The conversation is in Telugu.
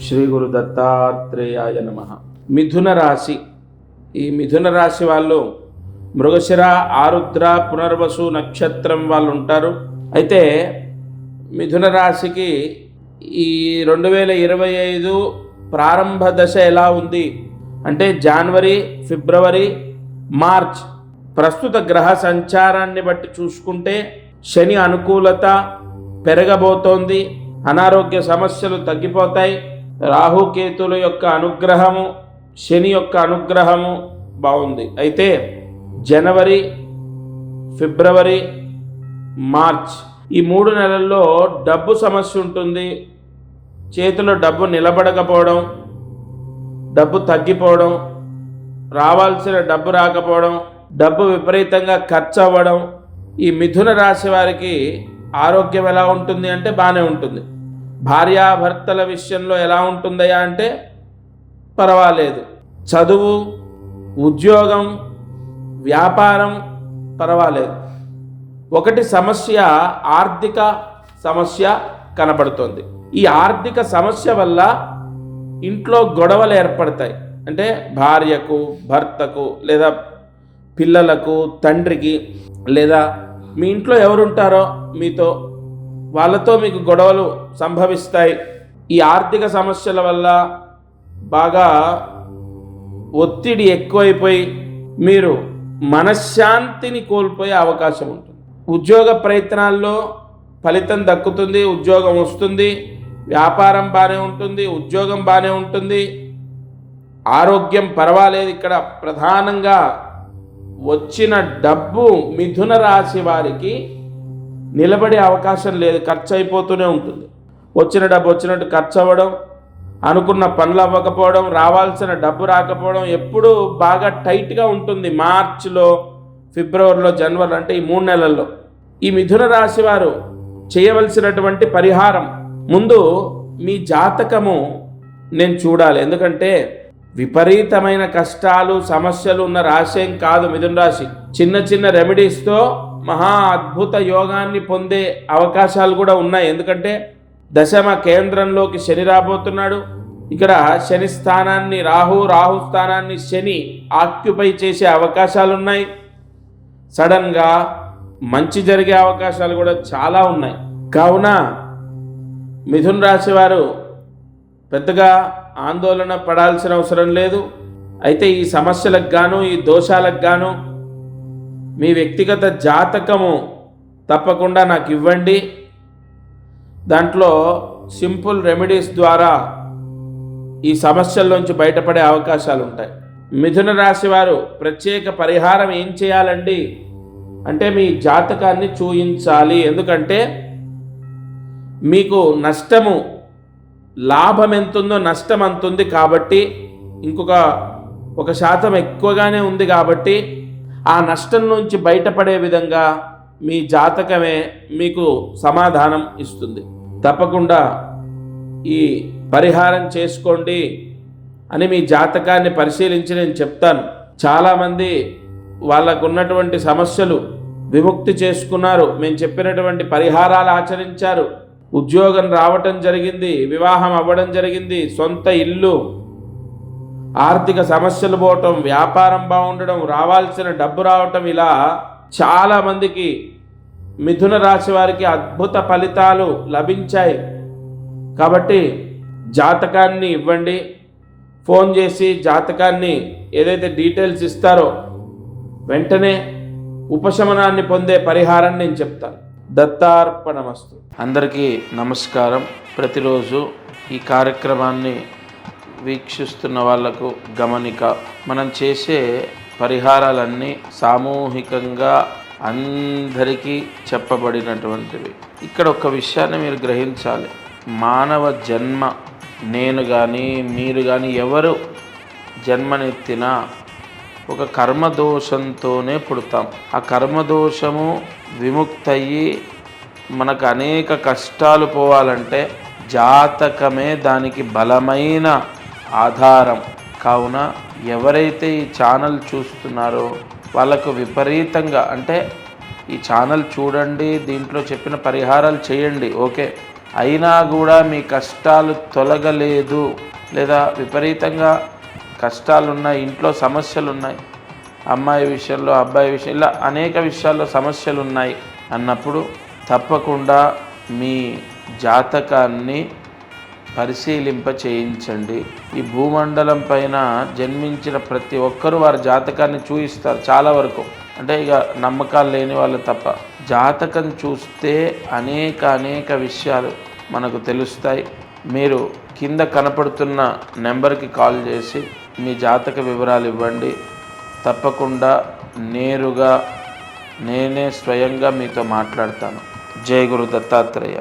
శ్రీ గురు దత్తాత్రేయాయ నమః. మిథున రాశి. ఈ మిథున రాశి వాళ్ళు మృగశిర, ఆరుద్ర, పునర్వసు నక్షత్రం వాళ్ళు ఉంటారు. అయితే మిథున రాశికి ఈ 2025 ప్రారంభ దశ ఎలా ఉంది అంటే జనవరి, ఫిబ్రవరి, మార్చ్ ప్రస్తుత గ్రహ సంచారాన్ని బట్టి చూసుకుంటే శని అనుకూలత పెరగబోతోంది. అనారోగ్య సమస్యలు తగ్గిపోతాయి. రాహుకేతుల యొక్క అనుగ్రహము, శని యొక్క అనుగ్రహము బాగుంది. అయితే జనవరి, ఫిబ్రవరి, మార్చ్ ఈ 3 నెలల్లో డబ్బు సమస్య ఉంటుంది. చేతిలో డబ్బు నిలబడకపోవడం, డబ్బు తగ్గిపోవడం, రావాల్సిన డబ్బు రాకపోవడం, డబ్బు విపరీతంగా ఖర్చు అవ్వడం. ఈ మిథున రాశి వారికి ఆరోగ్యం ఎలా ఉంటుంది అంటే బాగానే ఉంటుంది. భార్యాభర్తల విషయంలో ఎలా ఉంటుందయా అంటే పర్వాలేదు. చదువు, ఉద్యోగం, వ్యాపారం పర్వాలేదు. ఒకటి సమస్య, ఆర్థిక సమస్య కనబడుతుంది. ఈ ఆర్థిక సమస్య వల్ల ఇంట్లో గొడవలు ఏర్పడతాయి. అంటే భార్యకు, భర్తకు, లేదా పిల్లలకు, తండ్రికి, లేదా మీ ఇంట్లో ఎవరుంటారో మీతో వాళ్ళతో మీకు గొడవలు సంభవిస్తాయి. ఈ ఆర్థిక సమస్యల వల్ల బాగా ఒత్తిడి ఎక్కువైపోయి మీరు మనశ్శాంతిని కోల్పోయే అవకాశం ఉంటుంది. ఉద్యోగ ప్రయత్నాల్లో ఫలితం దక్కుతుంది, ఉద్యోగం వస్తుంది, వ్యాపారం బాగానే ఉంటుంది, ఉద్యోగం బాగానే ఉంటుంది, ఆరోగ్యం పర్వాలేదు. ఇక్కడ ప్రధానంగా వచ్చిన డబ్బు మిథున రాశి వారికి నిలబడే అవకాశం లేదు, ఖర్చు అయిపోతూనే ఉంటుంది. వచ్చిన డబ్బు వచ్చినట్టు ఖర్చు అవ్వడం, అనుకున్న పనులు అవ్వకపోవడం, రావాల్సిన డబ్బు రాకపోవడం ఎప్పుడూ బాగా టైట్గా ఉంటుంది. మార్చిలో, ఫిబ్రవరిలో, జనవరి అంటే ఈ 3 నెలల్లో ఈ మిథున రాశి వారు చేయవలసినటువంటి పరిహారం, ముందు మీ జాతకము నేను చూడాలి. ఎందుకంటే విపరీతమైన కష్టాలు, సమస్యలు ఉన్న రాశి ఏం కాదు మిథున రాశి. చిన్న చిన్న రెమెడీస్తో మహా అద్భుత యోగాన్ని పొందే అవకాశాలు కూడా ఉన్నాయి. ఎందుకంటే దశమ కేంద్రంలోకి శని రాబోతున్నాడు. ఇక్కడ శని స్థానాన్ని రాహు స్థానాన్ని శని ఆక్యుపై చేసే అవకాశాలు ఉన్నాయి. సడన్గా మంచి జరిగే అవకాశాలు కూడా చాలా ఉన్నాయి. కావున మిథున రాశి వారు పెద్దగా ఆందోళన పడాల్సిన అవసరం లేదు. అయితే ఈ సమస్యలకు గాను, ఈ దోషాలకు గాను మీ వ్యక్తిగత జాతకము తప్పకుండా నాకు ఇవ్వండి. దాంట్లో సింపుల్ రెమెడీస్ ద్వారా ఈ సమస్యల్లోంచి బయటపడే అవకాశాలు ఉంటాయి. మిథున రాశి వారు ప్రత్యేక పరిహారం ఏం చేయాలండి అంటే మీ జాతకాన్ని చూయించాలి. ఎందుకంటే మీకు నష్టము, లాభం ఎంతుందో నష్టం అంతుంది. కాబట్టి ఇంకొక 1% ఎక్కువగానే ఉంది. కాబట్టి ఆ నష్టం నుంచి బయటపడే విధంగా మీ జాతకమే మీకు సమాధానం ఇస్తుంది. తప్పకుండా ఈ పరిహారం చేసుకోండి అని మీ జాతకాన్ని పరిశీలించి నేను చెప్తాను. చాలామంది వాళ్ళకు ఉన్నటువంటి సమస్యలు విముక్తి చేసుకున్నారు. మేము చెప్పినటువంటి పరిహారాలు ఆచరించారు. ఉద్యోగం రావటం జరిగింది, వివాహం అవ్వడం జరిగింది, సొంత ఇల్లు, ఆర్థిక సమస్యలు పోవటం, వ్యాపారం బాగుండడం, రావాల్సిన డబ్బు రావటం, ఇలా చాలామందికి మిథున రాశి వారికి అద్భుత ఫలితాలు లభించాయి. కాబట్టి జాతకాన్ని ఇవ్వండి. ఫోన్ చేసి జాతకాన్ని ఏదైతే డీటెయిల్స్ ఇస్తారో వెంటనే ఉపశమనాన్ని పొందే పరిహారాన్ని నేను చెప్తాను. దత్తార్పణమస్తు. అందరికీ నమస్కారం. ప్రతిరోజు ఈ కార్యక్రమాన్ని వీక్షిస్తున్న వాళ్లకు గమనిక, మనం చేసే పరిహారాలన్నీ సామూహికంగా అందరికీ చెప్పబడినటువంటివి. ఇక్కడ ఒక విషయాన్ని మీరు గ్రహించాలి. మానవ జన్మ, నేను కానీ మీరు కానీ ఎవరు జన్మనెత్తినా ఒక కర్మదోషంతోనే పుడతాం. ఆ కర్మదోషము విముక్తయ్యి మనకు అనేక కష్టాలు పోవాలంటే జాతకమే దానికి బలమైన ఆధారం. కావున ఎవరైతే ఈ ఛానల్ చూస్తున్నారో వాళ్ళకు విపరీతంగా, అంటే ఈ ఛానల్ చూడండి, దీంట్లో చెప్పిన పరిహారాలు చేయండి, ఓకే, అయినా కూడా మీ కష్టాలు తొలగలేదు, లేదా విపరీతంగా కష్టాలున్నాయి, ఇంట్లో సమస్యలున్నాయి, అమ్మాయి విషయంలో, అబ్బాయి విషయం, ఇలా అనేక విషయాల్లో సమస్యలు ఉన్నాయి అన్నప్పుడు తప్పకుండా మీ జాతకాన్ని పరిశీలింప చేయించండి. ఈ భూమండలం పైన జన్మించిన ప్రతి ఒక్కరూ వారి జాతకాన్ని చూయిస్తారు చాలా వరకు, అంటే ఇక నమ్మకాలు లేని వాళ్ళు తప్ప. జాతకం చూస్తే అనేక విషయాలు మనకు తెలుస్తాయి. మీరు కింద కనపడుతున్న నెంబర్కి కాల్ చేసి మీ జాతక వివరాలు ఇవ్వండి. తప్పకుండా నేరుగా నేనే స్వయంగా మీతో మాట్లాడతాను. జై గురు దత్తాత్రేయ.